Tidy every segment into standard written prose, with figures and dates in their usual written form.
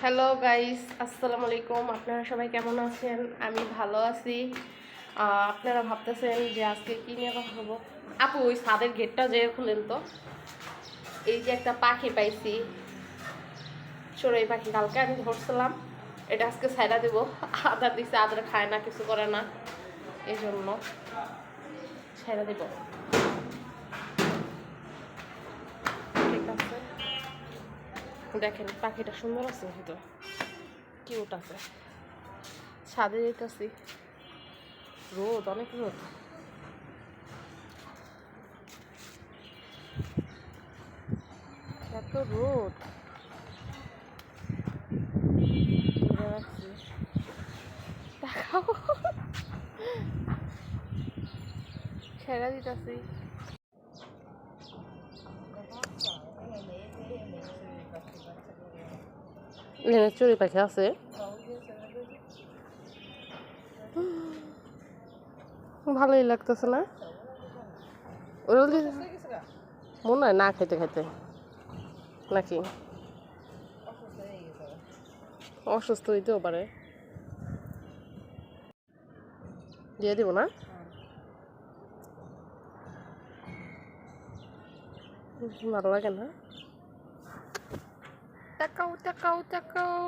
Hello guys, আসসালামু আলাইকুম। আপনারা সবাই কেমন আছেন? আমি ভালো আছি। আপনারা ভাবতেছেন যে আজকে কী নিয়ে কথা বলবো। আপু, ওই ছাদের গেটটা যে খুলেন তো। এই যে একটা পাখি পাইছি, চড়ুই পাখি, কালকে আমি ধরছিলাম। এটা আজকে ছাইড়া দেবো। আদার দিছে, আদার খায় না, কিছু করে না, এই জন্য ছাইড়া দেব। ঠিক আছে, দেখেন পাখিটা সুন্দর আছে, কিন্তু কিউট আছে। ছাদে যেতেছি, রোদ, অনেক রোদ। এত রোদ, দেখাও, ছেড়া দিতেছি। চড়ুই পাখি আছে, ভালোই লাগতেছে না? মনে হয় না খেতে খেতে নাকি অসুস্থ হইতেও পারে। দিয়ে দিব না, ভালো লাগে না। টাকাও টাকাও টাকাও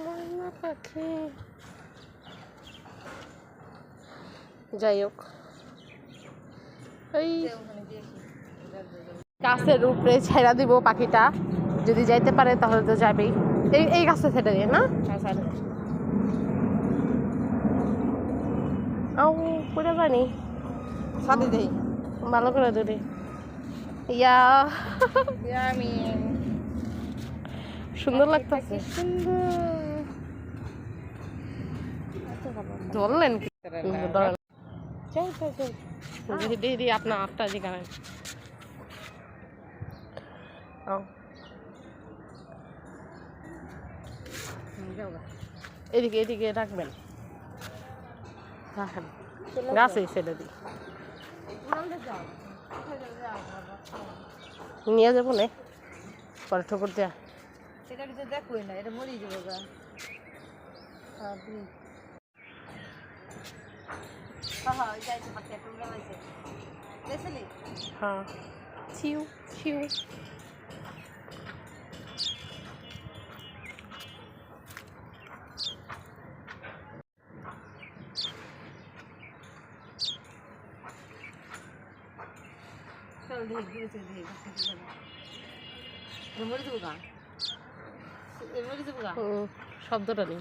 ময়না পাখি। যাই হোক, এই গাছের উপরে ছেড়া দিব পাখিটা, যদি যাইতে পারে তাহলে তো যাবেই। এই গাছে ছেড়ে দিয়ে না, পুরো পানি সাথে দেই, ভালো করে ধরে। ইয়া আমি সুন্দর লাগতেছে, ধরলেন কি? দিদি আপনার আটটা যেখানে এদিকে এদিকে রাখবেন, রাখেন গাছে ছেড়ে দিই, নিয়ে যাবো না পরে ঠোকর দেয়া। এটা কিন্তু দেখোই না, এটা মরে যাবো গা। হ্যাঁ, চিউ চিউ। শব্দটা নেই।